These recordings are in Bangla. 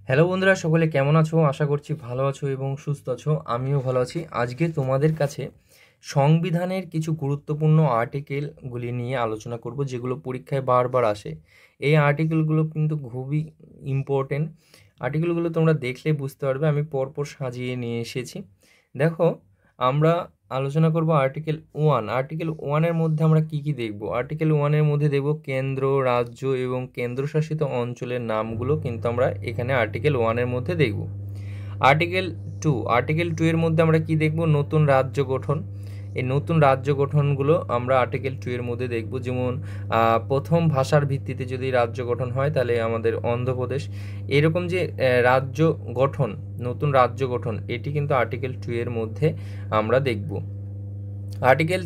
হ্যালো বন্ধুরা, সকলে কেমন আছো? আশা করছি ভালো আছো এবং সুস্থ আছো। আমিও ভালো আছি। আজকে তোমাদের কাছে সংবিধানের কিছু গুরুত্বপূর্ণ আর্টিকেলগুলি নিয়ে আলোচনা করব, যেগুলো পরীক্ষায় বারবার আসে। এই আর্টিকেলগুলো কিন্তু খুবই ইম্পর্টেন্ট। আর্টিকেলগুলো তোমরা দেখলে বুঝতে পারবে, আমি পরপর সাজিয়ে নিয়ে এসেছি। দেখো, আমরা আলোচনা করব আর্টিকেল 1। আর্টিকেল 1-এর মধ্যে আমরা কি কি দেখব? আর্টিকেল 1-এর মধ্যে দেখব কেন্দ্র, রাজ্য এবং কেন্দ্রশাসিত অঞ্চলের নামগুলো কিন্তু আমরা এখানে আর্টিকেল 1-এর মধ্যে দেখব। আর্টিকেল 2 এর মধ্যে আমরা কি দেখব? নতুন রাজ্য গঠন। এই নতুন রাজ্য গঠনগুলো আমরা আর্টিকেল 2 এর মধ্যে দেখব। যেমন প্রথম ভাষার ভিত্তিতে যদি রাজ্য গঠন হয় তাহলে আমাদের অন্ধ্রপ্রদেশ। এরকম যে রাজ্য গঠন, নতুন রাজ্য গঠন, এটি কিন্তু আর্টিকেল 2 এর মধ্যে আমরা দেখব। আর্টিকেল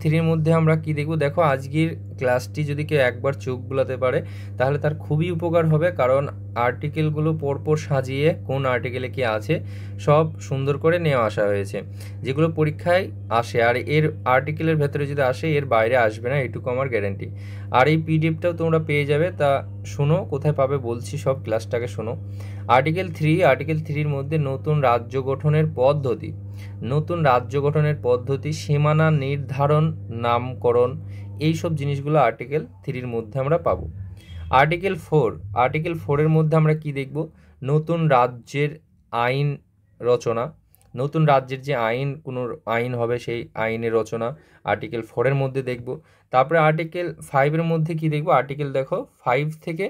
3-এর মধ্যে আমরা কি দেখব? দেখো, আজকের ক্লাসটি যদি কেউ একবার চোখ বুলাতে পারে তাহলে তার খুবই উপকার হবে, কারণ আর্টিকেলগুলো পরপর সাজিয়ে কোন আর্টিকেলে কি আছে সব সুন্দর করে নেওয়া আসা হয়েছে, যেগুলো পরীক্ষায় আসে। আর এর আর্টিকেলের ভেতরে যদি আসে, এর বাইরে আসবে না, এটুকু আমার গ্যারেন্টি। আর এই পিডিএফটাও তোমরা পেয়ে যাবে। তা শোনো, কোথায় পাবে বলছি, সব ক্লাসটাকে শোনো। আর্টিকেল 3-র মধ্যে নতুন রাজ্য গঠনের পদ্ধতি, সীমানা নির্ধারণ, নামকরণ, এই সব জিনিসগুলো আর্টিকেল 3-র মধ্যে আমরা পাবো। আর্টিকেল 4-এর মধ্যে আমরা কি দেখব? নতুন রাজ্যের আইন রচনা। নতুন রাজ্যের যে কোনো আইন হবে, সেই আইনের রচনা আর্টিকেল 4-এর মধ্যে দেখব। তারপরে আর্টিকেল 5-এর মধ্যে কি দেখব? দেখো, 5 থেকে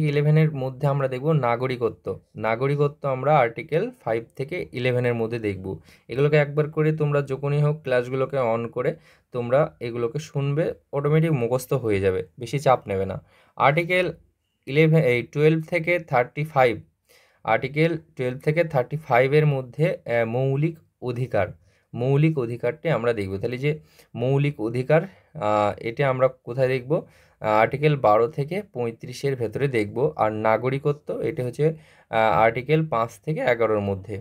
11 মধ্যে আমরা দেখব নাগরিকত্ব আমরা আর্টিকেল 5 থেকে 11-এর মধ্যে দেখব। এগুলোকে একবার করে তোমরা যখনই হোক ক্লাসগুলোকে অন করে তোমরা এগুলোকে শুনবে, অটোমেটিক মুখস্থ হয়ে যাবে, বেশি চাপ নেবে না। আর্টিকেল 12 থেকে 35-এর মধ্যে মৌলিক অধিকারটি আমরা দেখব। তাহলে যে মৌলিক অধিকার, এটা আমরা কোথায় দেখব? আর্টিকেল 12 থেকে 35-এর ভেতরে দেখব। আর নাগরিকত্ব, এটা হচ্ছে আর্টিকেল 5 থেকে 11-এর মধ্যে।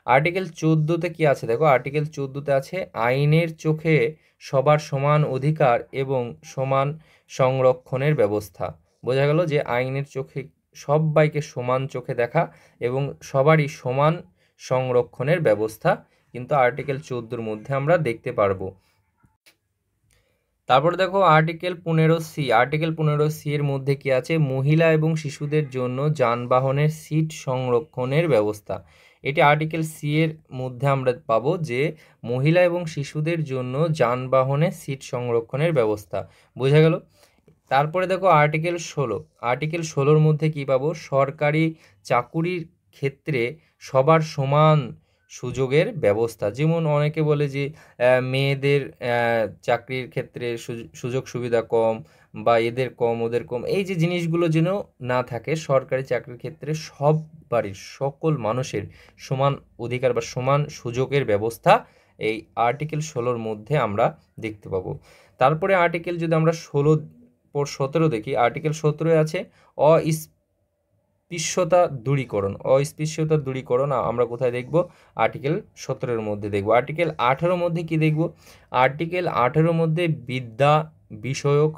আর্টিকেল 14-তে কি আছে? দেখো, আর্টিকেল 14-তে আছে আইনের চোখে সবার সমান অধিকার এবং সমান সংরক্ষণের ব্যবস্থা। বোঝা গেল যে আইনের চোখে সবাইকে সমান চোখে দেখা এবং সবারই সমান সংরক্ষণের ব্যবস্থা কিন্তু আর্টিকেল 14-র মধ্যে আমরা দেখতে পারবো। তারপরে দেখো, আর্টিকেল 15C এর মধ্যে কি আছে? মহিলা এবং শিশুদের জন্য যানবাহনের সিট সংরক্ষণের ব্যবস্থা। এটি আর্টিকেল সি এর মধ্যে আমরা পাবো, যে মহিলা এবং শিশুদের জন্য যানবাহনের সিট সংরক্ষণের ব্যবস্থা। বোঝা গেল? তারপরে দেখো, আর্টিকেল 16-র মধ্যে কি পাবো? সরকারি চাকুরির ক্ষেত্রে সবার সমান সুযোগের ব্যবস্থা। যেমন অনেকে বলে যে মেয়েদের চাকরির ক্ষেত্রে সুযোগ সুবিধা কম, বা এদের কম ওদের কম, এই যে জিনিসগুলো যেন না থাকে। সরকারি চাকরির ক্ষেত্রে সকল মানুষের সমান অধিকার বা সমান সুযোগের ব্যবস্থা এই আর্টিকেল 16-র মধ্যে আমরা দেখতে পাবো। তারপরে আর্টিকেল যদি আমরা 17 দেখি, আর্টিকেল 17-এ আছে অস্পৃশ্যতা দূরীকরণ। আমরা কোথায় দেখব? আর্টিকেল 17-এর মধ্যে দেখব। আর্টিকেল 18-এর মধ্যে কি দেখব? আর্টিকেল 18-এর মধ্যে বিদ্যা বিষয়ক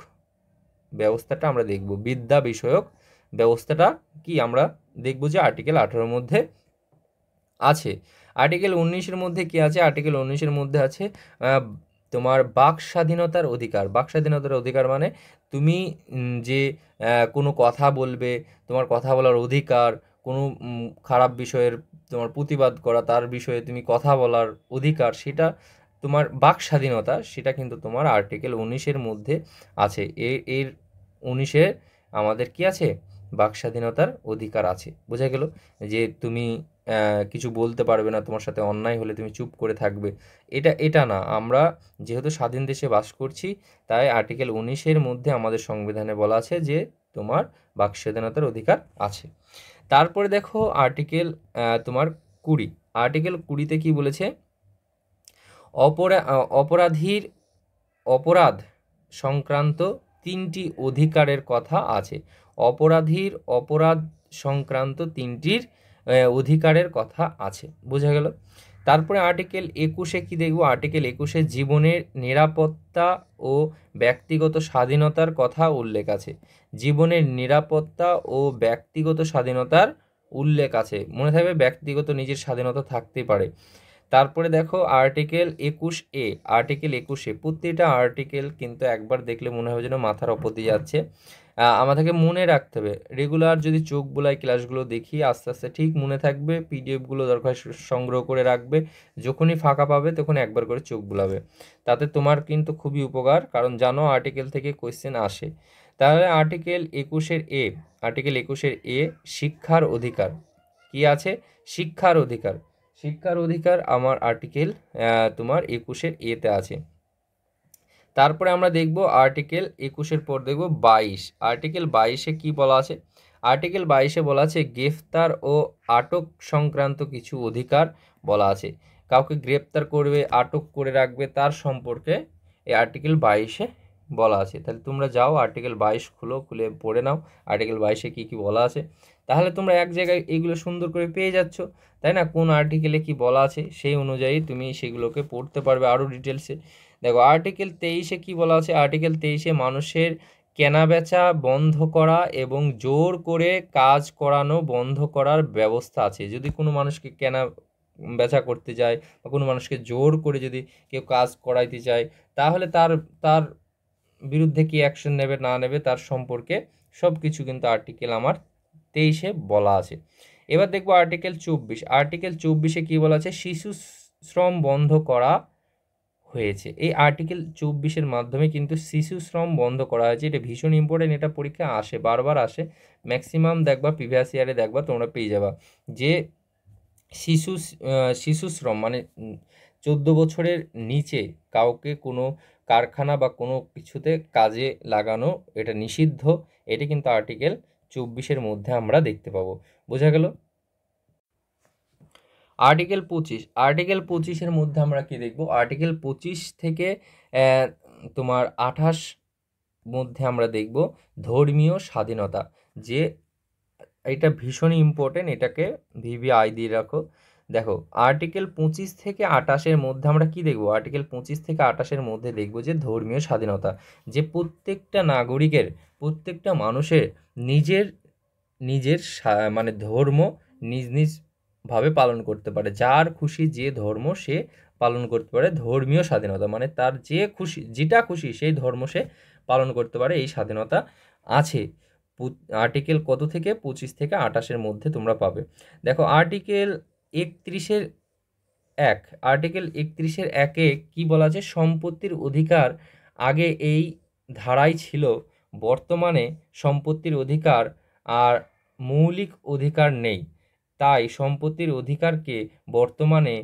ব্যবস্থাটা আমরা দেখব। বিদ্যা বিষয়ক ব্যবস্থাটা কি আমরা দেখব যে আর্টিকেল 18-এর মধ্যে আছে। আর্টিকেল 19-এর মধ্যে কি আছে? আর্টিকেল 19-এর মধ্যে আছে তোমার বাক স্বাধীনতার অধিকার মানে তুমি যে কোনো কথা বলবে, তোমার কথা বলার অধিকার, কোনো খারাপ বিষয়ের তোমার প্রতিবাদ করা, তার বিষয়ে তুমি কথা বলার অধিকার, সেটা তোমার বাক স্বাধীনতা, সেটা কিন্তু তোমার আর্টিকেল 19-এর মধ্যে আছে। এর 19-এ আমাদের কি আছে? বাক স্বাধীনতার অধিকার আছে। বোঝা গেল যে তুমি কিছু বলতে পারবে না, তোমার সাথে অন্যায় হলে তুমি চুপ করে থাকবে। এটা না, আমরা যেহেতু স্বাধীন দেশে বাস করছি, তাই আর্টিকেল 19-এর মধ্যে আমাদের সংবিধানে বলা আছে যে তোমার বাক স্বাধীনতার অধিকার আছে। তারপরে দেখো, তোমার 20। আর্টিকেল 20-তে কি বলেছে? অপরাধীর অপরাধ সংক্রান্ত 3টি অধিকারের কথা আছে। অপরাধীর অপরাধ সংক্রান্ত 3টির অধিকারের কথা আছে। বোঝা গেল? তারপরে আর্টিকেল 21-এ কী দেখব, আর্টিকেল 21-এ জীবনের নিরাপত্তা ও ব্যক্তিগত স্বাধীনতার কথা উল্লেখ আছে। জীবনের নিরাপত্তা ও ব্যক্তিগত স্বাধীনতার উল্লেখ আছে, মনে থাকবে ব্যক্তিগত নিজের স্বাধীনতা থাকতেই পারে। তারপরে দেখো আর্টিকেল 21-এ, আর্টিকেল 21-এ প্রতিটা আর্টিকেল কিন্তু একবার দেখলে মনে হবে যেন মাথার ওপর দিয়ে যাচ্ছে। আমাদেরকে মনে রাখতে হবে, রেগুলার যদি চোখ বোলাই ক্লাসগুলো দেখি আস্তে আস্তে ঠিক মনে থাকবে। পিডিএফগুলো দরকার সংগ্রহ করে রাখবে, যখনই ফাঁকা পাবে তখন একবার করে চোখ বোলাবে, তাতে তোমার কিন্তু খুবই উপকার, কারণ জানো আর্টিকেল থেকে কোয়েশ্চেন আসে। তাহলে আর্টিকেল 21-এর এ, আর্টিকেল 21-এর এ শিক্ষার অধিকার কি আছে, শিক্ষার অধিকার, শিক্ষার অধিকার আমার আর্টিকেল তোমার 21-এর এতে আছে। তারপরে আমরা দেখব আর্টিকেল 21-এর পর দেখব 22। আর্টিকেল 22-এ কি বলা আছে, আর্টিকেল 22-এ বলা আছে গ্রেফতার ও আটক সংক্রান্ত কিছু অধিকার বলা আছে। কাউকে গ্রেফতার করবে, আটক করে রাখবে, তার সম্পর্কে এই আর্টিকেল 22-এ বলা আছে। তাহলে তোমরা যাও আর্টিকেল 22 খুলে পড়ে নাও আর্টিকেল 22-এ কী কী বলা আছে। তাহলে তোমরা এক জায়গায় এইগুলো সুন্দর করে পেয়ে যাচ্ছ, তাই না, কোন আর্টিকেলে কি বলা আছে সেই অনুযায়ী তুমি সেগুলোকে পড়তে পারবে আরও ডিটেলসে। দেখো আর্টিকেল 23-এ কি বলা আছে, আর্টিকেল 23-এ মানুষের কেনাবেচা বন্ধ করা এবং জোর করে কাজ করানো বন্ধ করার ব্যবস্থা আছে। যদি কোনো মানুষকে কেনা বেচা করতে যায় বা কোনো মানুষকে জোর করে যদি কেউ কাজ করাইতে চায়, তাহলে তার তার বিরুদ্ধে কি অ্যাকশন নেবে না নেবে তার সম্পর্কে সব কিছু কিন্তু আর্টিকেল আমার 23-এ বলা আছে। এবার দেখবো আর্টিকেল 24। আর্টিকেল 24-এ কী বলা আছে, শিশু শ্রম বন্ধ করা হয়েছে। এই আর্টিকেল 24-এর মাধ্যমে কিন্তু শিশু শ্রম বন্ধ করা হয়েছে। এটা ভীষণ ইম্পর্টেন্ট, এটা পরীক্ষা আসে, বারবার আসে, ম্যাক্সিমাম দেখবা প্রিভিয়াস ইয়ারে দেখবা তোমরা পেয়ে যাবা যে শিশু শ্রম মানে 14 বছরের নিচে কাউকে কোনো কারখানা বা কোনো কিছুতে কাজে লাগানো এটা নিষিদ্ধ। এটা কিন্তু আর্টিকেল 24-এর মধ্যে আমরা দেখতে পাবো। বোঝা গেল? আর্টিকেল 25, আর্টিকেল 25-এর মধ্যে আমরা কি দেখব, আর্টিকেল 25 থেকে তোমার 28 মধ্যে আমরা দেখব ধর্মীয় স্বাধীনতা, যে এটা ভীষণই ইম্পর্টেন্ট, এটাকে ভিভিআই দিয়ে রাখো। দেখো আর্টিকেল 25 থেকে 28-এর মধ্যে আমরা কি দেখব, আর্টিকেল 25 থেকে 28-এর মধ্যে দেখব যে ধর্মীয় স্বাধীনতা, যে প্রত্যেকটা নাগরিকের, প্রত্যেকটা মানুষের নিজের নিজের মানে ধর্ম নিজ নিজ ভাবে পালন করতে পারে, যার খুশি যে ধর্ম সে পালন করতে পারে। ধর্মীয় স্বাধীনতা মানে তার যে খুশি, যেটা খুশি সেই ধর্ম সে পালন করতে পারে, এই স্বাধীনতা আছে। আর্টিকেল কত থেকে, 25 থেকে 28-এর মধ্যে তোমরা পাবে। দেখো আর্টিকেল 31-এর 1, আর্টিকেল 31-এর 1-এ কি বলা আছে, সম্পত্তির অধিকার আগে এই ধারায় ছিল, বর্তমানে সম্পত্তির অধিকার আর মৌলিক অধিকার নেই, তাই সম্পত্তির অধিকারকে বর্তমানে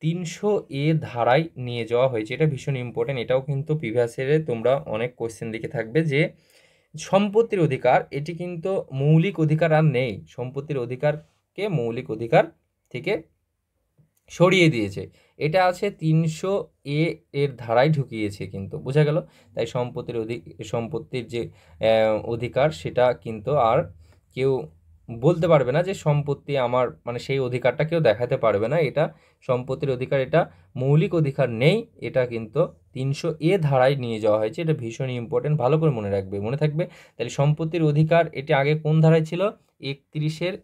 300A ধারায় নিয়ে যাওয়া হয়েছে। এটা ভীষণ ইম্পর্টেন্ট, এটাও কিন্তু প্রিভিয়াস ইয়ারে তোমরা অনেক কোশ্চেন দেখে থাকবে যে সম্পত্তির অধিকার এটি কিন্তু মৌলিক অধিকার আর নেই, সম্পত্তির অধিকারকে মৌলিক অধিকার থেকে সরিয়ে দিয়েছে, এটা আছে 300A এর ধারায় ঢুকিয়েছে কিন্তু। বোঝা গেল? তাই সম্পত্তির যে অধিকার সেটা কিন্তু আর কেউ বলতে পারবে না যে সম্পত্তি আমার, মানে সেই অধিকারটা কেউ দেখাতে পারবে না, এটা সম্পত্তির অধিকার, এটা মৌলিক অধিকার নেই, এটা কিন্তু 300A ধারায় নিয়ে যাওয়া হয়েছে। এটা ভীষণ ইম্পর্টেন্ট, ভালো করে মনে রাখবে, মনে থাকবে। তাহলে সম্পত্তির অধিকার এটি আগে কোন ধারায় ছিল, 31-এর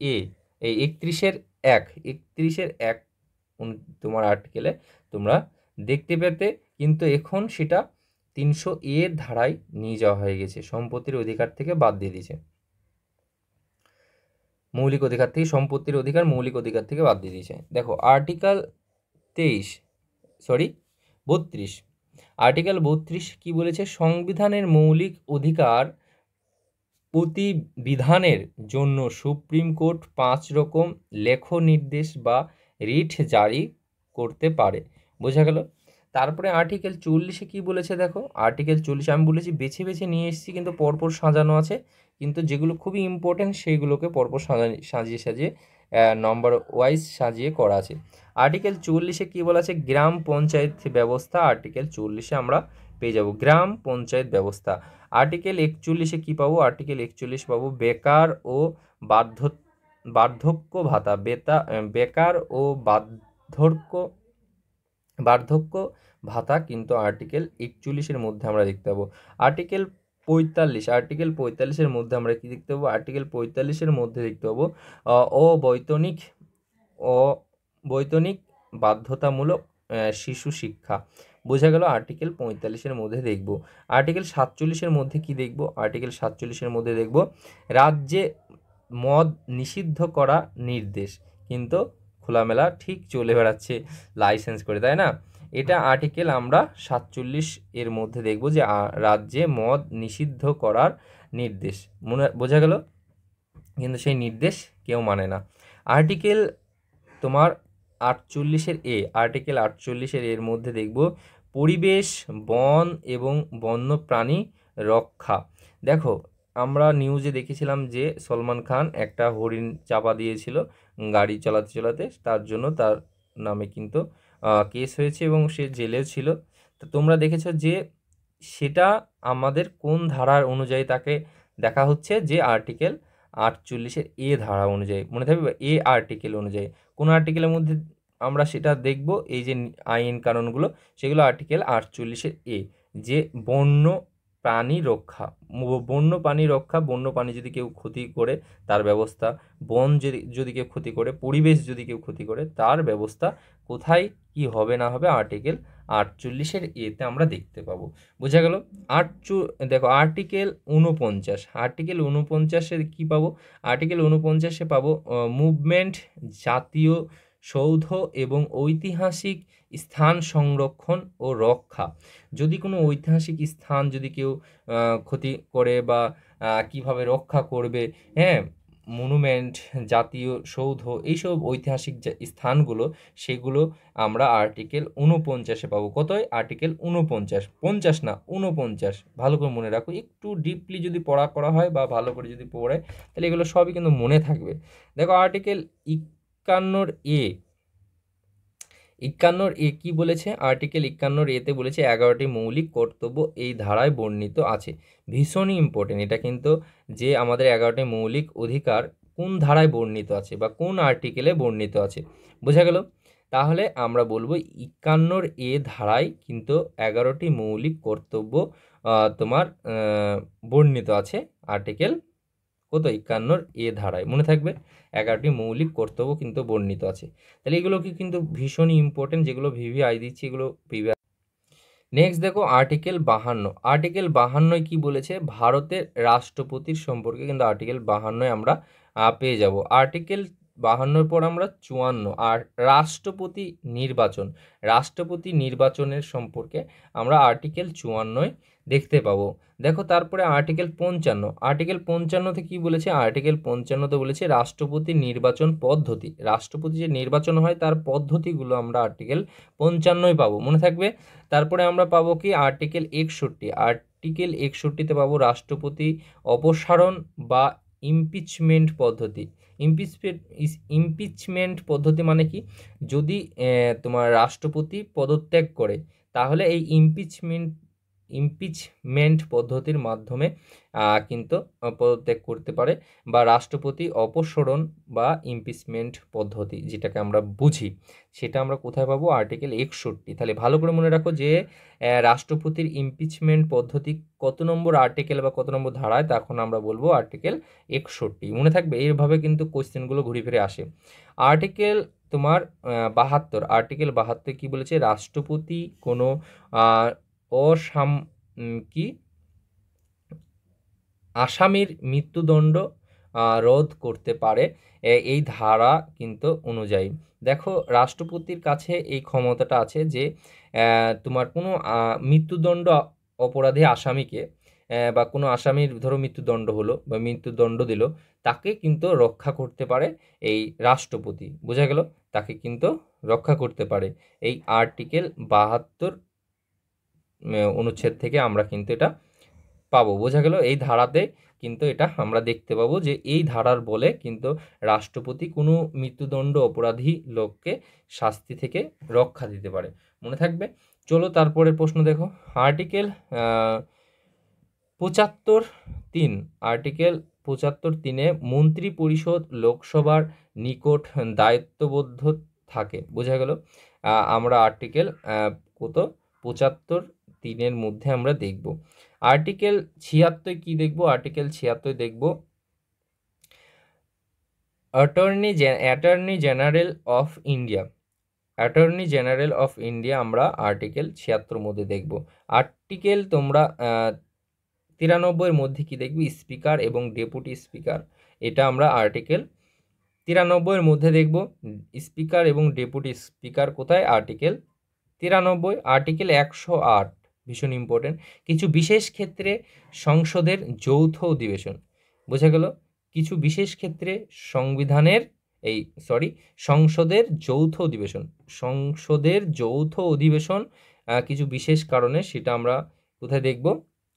এ, এই 31-এর 1 তোমার আর্টিকেলে তোমরা দেখতে পেতে, কিন্তু এখন সেটা 300A ধারায় নিয়ে যাওয়া হয়ে গেছে, সম্পত্তির অধিকার থেকে বাদ দিয়ে দিয়েছে, মৌলিক অধিকার থেকে, সম্পত্তির অধিকার মৌলিক অধিকার থেকে বাদ দিয়ে দিয়েছে। দেখো আর্টিকেল 32 আর্টিকেল 32 কি বলেছে, সংবিধানের মৌলিক অধিকার প্রতিবিধানের জন্য সুপ্রিম কোর্ট 5 রকম লেখো নির্দেশ বা রিট জারি করতে পারে। বোঝা গেল? তারপরে আর্টিকেল 40-এ কি বলেছে, দেখো আর্টিকেল 40 আমি বলেছি বেছে বেছে নিয়ে এসেছি, কিন্তু পরপর সাজানো আছে, কিন্তু যেগুলো খুবই ইম্পর্টেন্ট সেইগুলোকে পরপর সাজিয়ে নম্বর ওয়াইজ সাজিয়ে করা আছে। আর্টিকেল 40-এ কী বলা আছে, গ্রাম পঞ্চায়েত ব্যবস্থা, আর্টিকেল 40-এ আমরা পেয়ে যাব গ্রাম পঞ্চায়েত ব্যবস্থা। আর্টিকেল 41-এ কী পাবো, আর্টিকেল 41 পাবো বেকার ও বার্ধক্য ভাতা, বেকার ও বার্ধক্য ভাতা কিন্তু আর্টিকেল 41-এর মধ্যে আমরা দেখতে পাবো। আর্টিকেল 45-এর মধ্যে আমরা কি দেখতে পাবো? আর্টিকেল 45-এর মধ্যে দেখতে পাবো অবৈতনিক বাধ্যতামূলক শিশু শিক্ষা। বোঝা গেল আর্টিকেল 45-এর মধ্যে দেখব। আর্টিকেল 47-এর মধ্যে কি দেখব? আর্টিকেল 47-এর মধ্যে দেখব রাজ্যে মদ নিষিদ্ধ করা নির্দেশ, কিন্তু খোলামেলা ঠিক চলে বেড়াচ্ছে লাইসেন্স করে, তাই না? এটা আর্টিকেল আমরা 47 এর মধ্যে দেখব যে রাজ্যে মদ নিষিদ্ধ করার নির্দেশ। বোঝা গেল? কিন্তু সেই নির্দেশ কেউ মানে না। আর্টিকেল তোমার 48-এর আর্টিকেল 48-এর এর মধ্যে দেখব পরিবেশ, বন এবং বন্যপ্রাণী রক্ষা। দেখো, আমরা নিউজে দেখেছিলাম যে সলমান খান একটা হরিণ চাপা দিয়েছিল গাড়ি চালাতে চালাতে, তার জন্য তার নামে কিন্তু কেস হয়েছে এবং সে জেলে ছিল। তো তোমরা দেখেছো যে সেটা আমাদের কোন ধারার অনুযায়ী তাকে দেখা হচ্ছে? যে আর্টিকেল 48-এর ধারা অনুযায়ী, মনে থাকবে, আর্টিকেল অনুযায়ী। কোন আর্টিকেলের মধ্যে আমরা সেটা দেখব? এই যে আইন কানুনগুলো, সেগুলো আর্টিকেল 48-এর যে বন্য প্রাণী রক্ষা, বন্য প্রাণী যদি কেউ ক্ষতি করে তার ব্যবস্থা, বন যদি কেউ ক্ষতি করে, পরিবেশ যদি কেউ ক্ষতি করে তার ব্যবস্থা কোথায় কি হবে না হবে আর্টিকেল 48-এর তে আমরা দেখতে পাবো। বোঝা গেল? দেখো আর্টিকেল 49-এ কি পাবো? আর্টিকেল 49-এ পাবো মুভমেন্ট, জাতীয় সৌধ এবং ঐতিহাসিক স্থান সংরক্ষণ ও রক্ষা। যদি কোনো ঐতিহাসিক স্থান যদি কেউ ক্ষতি করে বা কিভাবে রক্ষা করবে, হ্যাঁ, মনুমেন্ট, জাতীয় সৌধ, এইসব ঐতিহাসিক যে স্থানগুলো, সেগুলো আমরা আর্টিকেল 49-এ পাবো। কতই? আর্টিকেল 49, 50 না, 49। ভালো করে মনে রাখো, একটু ডিপলি যদি পড়া করা হয় বা ভালো করে যদি পড়ে, তাহলে এগুলো সবই কিন্তু মনে থাকবে। দেখো আর্টিকেল 51-এর কি বলেছে? আর্টিকেল 51-এর বলেছে 11টি মৌলিক কর্তব্য এই ধারায় বর্ণিত আছে। ভীষণই ইম্পর্টেন্ট এটা কিন্তু, যে আমাদের 11টি মৌলিক অধিকার কোন ধারায় বর্ণিত আছে বা কোন আর্টিকেলে বর্ণিত আছে। বোঝা গেল? তাহলে আমরা বলবো 51-এর ধারায় কিন্তু 11টি মৌলিক কর্তব্য তোমার বর্ণিত আছে। আর্টিকেল কত? 51-এর ধারায়, মনে থাকবে 11টি মৌলিক কর্তব্য কিন্তু বর্ণিত আছে। তাহলে এগুলো কিন্তু ভীষণই ইম্পর্টেন্ট, যেগুলো ভিভিআই দিচ্ছে, এগুলো ভিভিআই। নেক্সট দেখো আর্টিকেল 52 কি বলেছে? ভারতের রাষ্ট্রপতির সম্পর্কে কিন্তু আর্টিকেল 52 আমরা পেয়ে যাব। আর্টিকেল 52-এর পর আমরা 54 আর রাষ্ট্রপতি নির্বাচনের সম্পর্কে আমরা আর্টিকেল 54 দেখতে পাবো। দেখো তারপরে আর্টিকেল 55 কি বলেছে? আর্টিকেল 55 বলেছে রাষ্ট্রপতি নির্বাচন পদ্ধতি। রাষ্ট্রপতি যে নির্বাচন হয় তার পদ্ধতিগুলো আমরা আর্টিকেল 55 পাবো, মনে থাকবে। তারপরে আমরা পাবো কি? আর্টিকেল 61 পাবো রাষ্ট্রপতি অপসারণ বা ইমপিচমেন্ট পদ্ধতি। ইমপিচমেন্ট পদ্ধতি মানে কি? যদি তোমার রাষ্ট্রপতি পদত্যাগ করে, তাহলে এই ইমপিচমেন্ট পদ্ধতির মাধ্যমে কিন্তু পদত্যাগ করতে পারে, বা রাষ্ট্রপতি অপসারণ বা ইমপিচমেন্ট পদ্ধতি যেটাকে আমরা বুঝি, সেটা আমরা কোথায় পাবো? আর্টিকেল 61। তাহলে ভালো করে মনে রাখো যে রাষ্ট্রপতির ইমপিচমেন্ট পদ্ধতি কত নম্বর আর্টিকেল বা কত নম্বর ধারায়, তখন আমরা বলবো আর্টিকেল 61, মনে থাকবে। এইভাবে কিন্তু কোশ্চেনগুলো ঘুরে ফিরে আসে। আর্টিকেল তোমার 72 কি বলেছে? রাষ্ট্রপতি কোনো আসামির মৃত্যুদণ্ড রোধ করতে পারে এই ধারা কিন্তু অনুযায়ী। দেখো রাষ্ট্রপতির কাছে এই ক্ষমতাটা আছে যে তোমার কোনো মৃত্যুদণ্ড অপরাধী আসামিকে বা কোনো আসামির ধরো মৃত্যুদণ্ড হলো বা মৃত্যুদণ্ড দিল, তাকে কিন্তু রক্ষা করতে পারে এই রাষ্ট্রপতি। বোঝা গেল? তাকে কিন্তু রক্ষা করতে পারে এই আর্টিকেল 72 অনুচ্ছেদ থেকে আমরা কিন্তু এটা পাবো। বোঝা গেল? এই ধারাতে কিন্তু এটা আমরা দেখতে পাবো যে এই ধারার বলে কিন্তু রাষ্ট্রপতি কোনো মৃত্যুদণ্ড অপরাধী লোককে শাস্তি থেকে রক্ষা দিতে পারে, মনে থাকবে। চলো তারপরের প্রশ্ন দেখো। আর্টিকেল 75(3) আর্টিকেল 75(3) মন্ত্রী পরিষদ লোকসভার নিকট দায়িত্ববদ্ধ থাকে। বোঝা গেল? আমরা আর্টিকেল কত 75(3)-এর মধ্যে আমরা দেখব। আর্টিকেল 76 কি দেখব? আর্টিকেল 76 দেখব attorney general of India. Attorney general of India আমরা আর্টিকেল 76 মধ্যে দেখব। আর্টিকেল তোমরা 93-এর মধ্যে কি দেখবি? স্পিকার এবং ডেপুটি স্পিকার। এটা আমরা আর্টিকেল 93-এর মধ্যে দেখব। স্পিকার এবং ডেপুটি স্পিকার কোথায়? আর্টিকেল 93। আর্টিকেল 108 ভীষণ ইম্পর্টেন্ট, কিছু বিশেষ ক্ষেত্রে সংসদের যৌথ অধিবেশন। বোঝা গেল? কিছু বিশেষ ক্ষেত্রে সংসদের যৌথ অধিবেশন। সংসদের যৌথ অধিবেশন কিছু বিশেষ কারণে, সেটা আমরা কোথায় দেখব?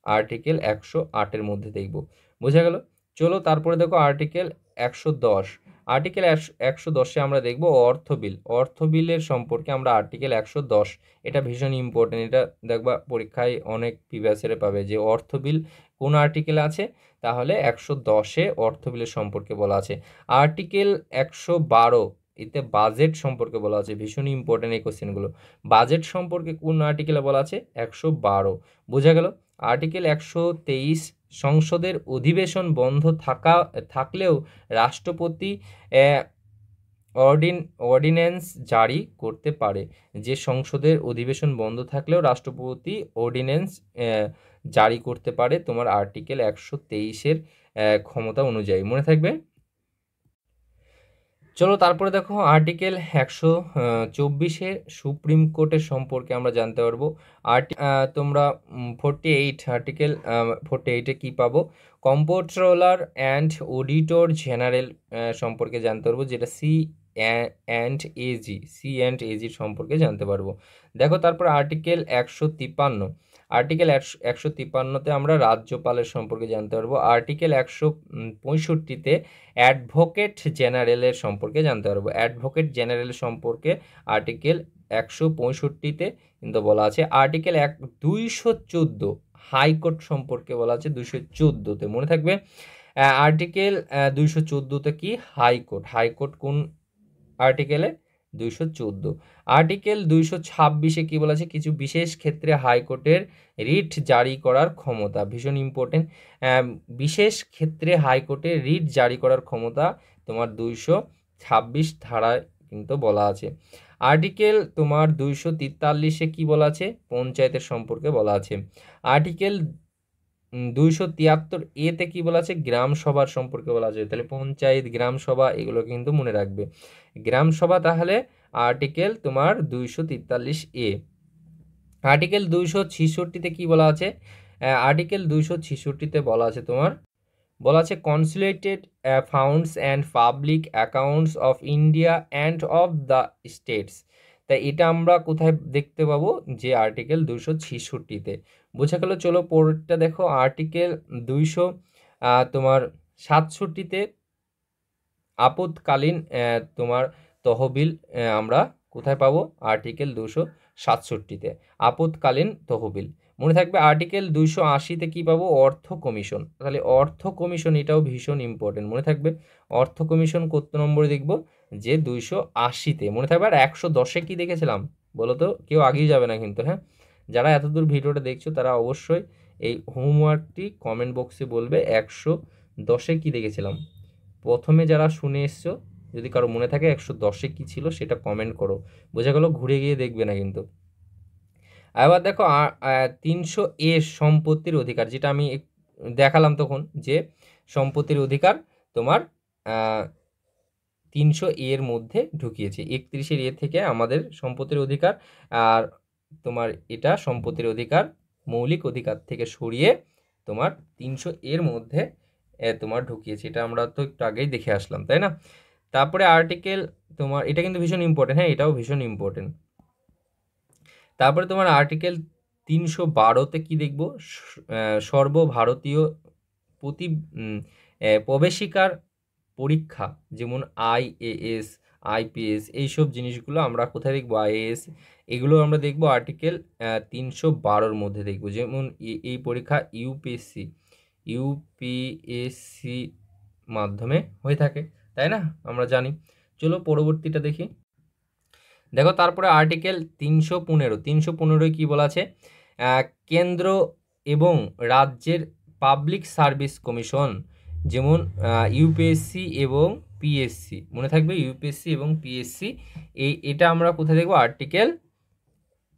আর্টিকেল 108-এর মধ্যে দেখব। বোঝা গেল? চলো তারপরে দেখো আর্টিকেল 110। আর্টিকেল 110-এ আমরা দেখব অর্থ বিল। অর্থ বিলের সম্পর্কে আমরা আর্টিকেল 110, এটা ভীষণ ইম্পর্টেন্ট। এটা দেখবা পরীক্ষায় অনেক প্রিভিয়াস ইয়ারে পাবে যে অর্থ বিল কোন আর্টিকেল আছে, তাহলে 110-এ অর্থ বিলের সম্পর্কে বলা আছে। আর্টিকেল 112, এতে বাজেট সম্পর্কে বলা আছে। ভীষণ ইম্পর্টেন্ট এই কোশ্চেনগুলো। বাজেট সম্পর্কে কোন আর্টিকেলে বলা আছে? 112। বোঝা গেল? আর্টিকেল 123, সংসদের অধিবেশন বন্ধ থাকলেও রাষ্ট্রপতি অর্ডিন্যান্স জারি করতে পারে। যে সংসদের অধিবেশন বন্ধ থাকলেও রাষ্ট্রপতি অর্ডিন্যান্স জারি করতে পারে তোমার আর্টিকেল 123-এর ক্ষমতা অনুযায়ী। মনে থাকবে? চলো তারপরে দেখো আর্টিকেল 124-এ সুপ্রিম কোর্টের সম্পর্কে আমরা জানতে পারবো। তোমরা 48, আর্টিকেল 48-এ কি পাবো? কম্পট্রোলার অ্যান্ড অডিটর জেনারেল সম্পর্কে জানতে পারবো, যেটা সি অ্যান্ড এজি সম্পর্কে জানতে পারবো। দেখো তারপর আর্টিকেল 153। আর্টিকেল 153-তে আমরা রাজ্যপালের সম্পর্কে জানতে পারবো। আর্টিকেল 165-তে অ্যাডভোকেট জেনারেলের সম্পর্কে জানতে পারবো। অ্যাডভোকেট জেনারেল সম্পর্কে আর্টিকেল 165-তে কিন্তু বলা আছে। আর্টিকেল 214 হাইকোর্ট সম্পর্কে বলা আছে 214-তে, মনে থাকবে। আর্টিকেল 214-তে কি? হাইকোর্ট। হাইকোর্ট কোন আর্টিকেলে? 214। আর্টিকেল 226-এ কি বলা আছে? কিছু বিশেষ ক্ষেত্রে হাইকোর্টের রিট জারি করার ক্ষমতা। ভীষণ ইম্পর্টেন্ট। বিশেষ ক্ষেত্রে হাইকোর্টের রিট জারি করার ক্ষমতা তোমার 226 ধারায় কিন্তু বলা আছে। আর্টিকেল তোমার 243-এ কি বলা আছে? পঞ্চায়েতের সম্পর্কে বলা আছে। আর্টিকেল 273-এতে কি বলা আছে? গ্রাম সভার সম্পর্কে বলা আছে। তাহলে পঞ্চায়েত, গ্রাম সভা এগুলো কিন্তু মনে রাখবে। গ্রাম সভা তাহলে আর্টিকেল তোমার 243-এ। আর্টিকেল 266-তে কি বলা আছে? আর্টিকেল 266-তে বলা আছে তোমার consolidated funds and public accounts of India and of the states. তাই এটা আমরা কোথায় দেখতে পাবো? যে আর্টিকেল 266-তে। বোঝা গেল? চলো পরেরটা দেখো আর্টিকেল 267-তে আপদকালীন তোমার তহবিল আমরা কোথায় পাবো? আর্টিকেল 267-তে আপদকালীন তহবিল। মনে থাকবে আর্টিকেল 280-তে কি পাবো? অর্থ কমিশন। তাহলে অর্থ কমিশন এটাও ভীষণ ইম্পর্টেন্ট, মনে থাকবে। অর্থ কমিশন কত নম্বরে দেখব? যে 280-তে। মনে থাকবে। আর 110-এ কি দেখেছিলাম বলো তো? কেউ আগিয়ে যাবে না কিন্তু, হ্যাঁ। যারা এতদূর ভিডিওটা দেখছো তারা অবশ্যই এই হোমওয়ার্কটি কমেন্ট বক্সে বলবে 110-এ কি দেখেছিলাম। প্রথমে যারা শুনে এসছো, যদি কারো মনে থাকে 110-এ কী ছিল সেটা কমেন্ট করো। বোঝা গেল? ঘুরে গিয়ে দেখবে না কিন্তু। এবার দেখো 300A সম্পত্তির অধিকার, যেটা আমি দেখালাম তখন, যে সম্পত্তির অধিকার তোমার 300A মধ্যে ঢুকিয়েছি। 31-এর থেকে আমাদের সম্পত্তির অধিকার, আর তোমার এটা সম্পত্তির অধিকার মৌলিক অধিকার থেকে সরিয়ে তোমার 300A মধ্যে তোমার ঢুকিয়েছি। এটা আমরা তো একটু আগেই দেখে আসলাম, তাই না? তারপরে আর্টিকেল তোমার, এটা কিন্তু ভীষণ ইম্পর্টেন্ট, হ্যাঁ, এটাও ভীষণ ইম্পর্টেন্ট। তারপরে তোমার আর্টিকেল 312-তে কি দেখব? সর্বভারতীয় প্রবেশিকার পরীক্ষা, যেমন IAS, IPS, এইসব জিনিসগুলো আমরা কোথায় দেখব? IAS এগুলো আমরা দেখব আর্টিকেল 312-র মধ্যে দেখব। যেমন এই পরীক্ষা ইউপিএসসি মাধ্যমে হয়ে থাকে, তাই না? আমরা জানি। চলো পরবর্তীটা দেখি। দেখো তারপরে আর্টিকেল 315 কি বলা আছে, কেন্দ্র এবং রাজ্যের পাবলিক সার্ভিস কমিশন, যেমন ইউপিএসসি এবং পিএসসি, মনে থাকবে ইউপিএসসি এবং পিএসসি, এটা আমরা কোথায় দেখবো, আর্টিকেল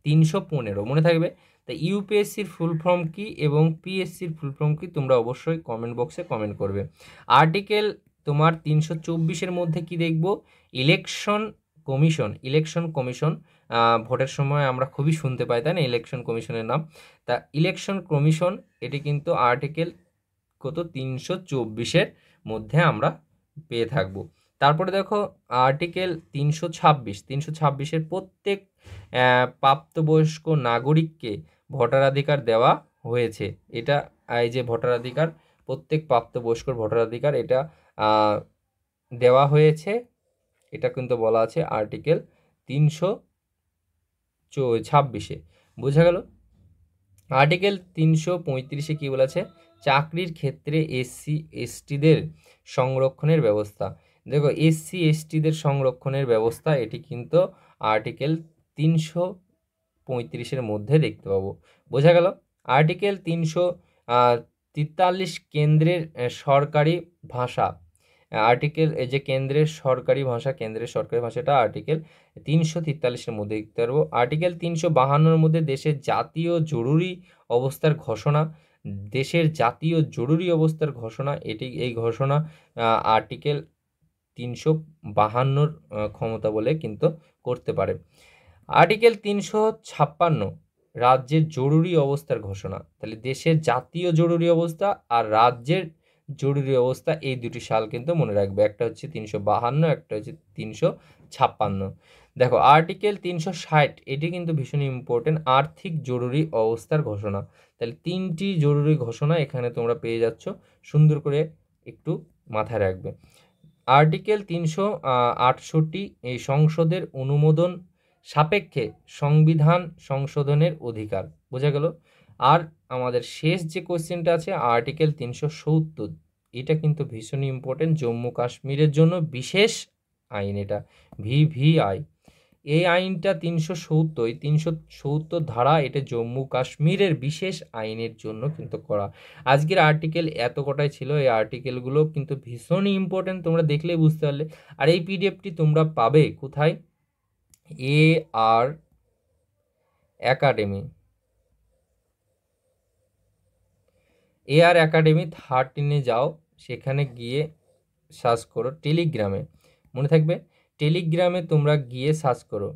315 মনে থাকবে। তা ইউপিএসসির ফুল ফর্ম কি এবং পিএসসির ফুল ফর্ম কি তোমরা অবশ্যই কমেন্ট বক্সে কমেন্ট করবে। আর্টিকেল তোমার 324 মধ্যে কি দেখব, ইলেকশন কমিশন। ভোটের সময় আমরা খুবই শুনতে পাই, তাই না, ইলেকশন কমিশনের নাম। তা ইলেকশন কমিশন এটি কিন্তু আর্টিকেল কত, 324 মধ্যে আমরা পেয়ে থাকবো। তারপরে দেখো আর্টিকেল 326 প্রত্যেক প্রাপ্তবয়স্ক নাগরিককে ভোটাধিকার দেওয়া হয়েছে। এটা এই যে ভোটাধিকার, প্রত্যেক প্রাপ্তবয়স্কর ভোটাধিকার এটা দেওয়া হয়েছে, এটা কিন্তু বলা আছে আর্টিকেল 326। বোঝা গেল। আর্টিকেল 335 কি বলেছে, চাকরির ক্ষেত্রে এসসি এসটিদের সংরক্ষণের ব্যবস্থা। দেখো এসসি এসটিদের সংরক্ষণের ব্যবস্থা এটি কিন্তু আর্টিকেল 335 মধ্যে দেখতে পাবো। বোঝা গেল। আর্টিকেল 343 কেন্দ্রের সরকারি ভাষা, আর্টিকেল এই যে কেন্দ্রের সরকারি ভাষাটা আর্টিকেল 343 মধ্যে দেখতে পারবো। আর্টিকেল 352 মধ্যে দেশের জাতীয় জরুরি অবস্থার ঘোষণা, এই ঘোষণা আর্টিকেল 352 ক্ষমতা বলে কিন্তু করতে পারে। আর্টিকেল 356 রাজ্যের জরুরি অবস্থার ঘোষণা। তাহলে দেশের জাতীয় জরুরি অবস্থা আর রাজ্যের জরুরি অবস্থা, এই দুটি সাল কিন্তু মনে রাখবে, একটা হচ্ছে 352, একটা হচ্ছে 356। দেখো আর্টিকেল 360 এটি কিন্তু ভীষণ ইম্পর্টেন্ট, আর্থিক জরুরি অবস্থার ঘোষণা। তাহলে তিনটি জরুরি ঘোষণা এখানে তোমরা পেয়ে যাচ্ছ, সুন্দর করে একটু মাথায় রাখবে। আর্টিকেল 368 এই সংসদের অনুমোদন সাপেক্ষে সংবিধান সংশোধনের অধিকার। বোঝা গেল। আর আমাদের শেষ যে কোশ্চেনটা আছে আর্টিকেল 370, এটা কিন্তু ভীষণ ইম্পর্টেন্ট, জম্মু কাশ্মীরের জন্য বিশেষ আইন, এটা ভিভিআই। এই আইনটা 370 ধারা, এটা জম্মু কাশ্মীরের বিশেষ আইনের জন্য কিন্তু করা। আজকের আর্টিকেল এত কটাই ছিল, এই আর্টিকেলগুলো কিন্তু ভীষণই ইম্পর্টেন্ট, তোমরা দেখলেই বুঝতে পারলে। আর এই পিডিএফটি তোমরা পাবে কোথায়, AR একাডেমি 13 যাও, সেখানে গিয়ে সার্চ করো টেলিগ্রামে, মনে থাকবে টেলিগ্রামে তোমরা গিয়ে সার্চ করো,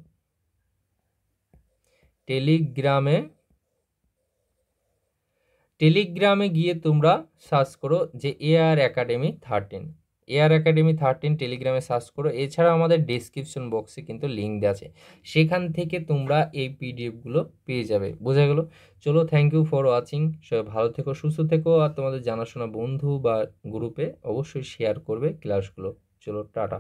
টেলিগ্রামে গিয়ে তোমরা সার্চ করো যে AR একাডেমি 13 টেলিগ্রামে সার্চ করো। এছাড়া আমাদের ডেসক্রিপশন বক্সে কিন্তু লিঙ্ক দেওয়া আছে, সেখান থেকে তোমরা এই পিডিএফগুলো পেয়ে যাবে। বোঝা গেল। চলো, থ্যাংক ইউ ফর ওয়াচিং। সবাই ভালো থেকো, সুস্থ থেকো, আর তোমাদের জানাশোনা বন্ধু বা গ্রুপে অবশ্যই শেয়ার করবে ক্লাসগুলো। চলো, টাটা।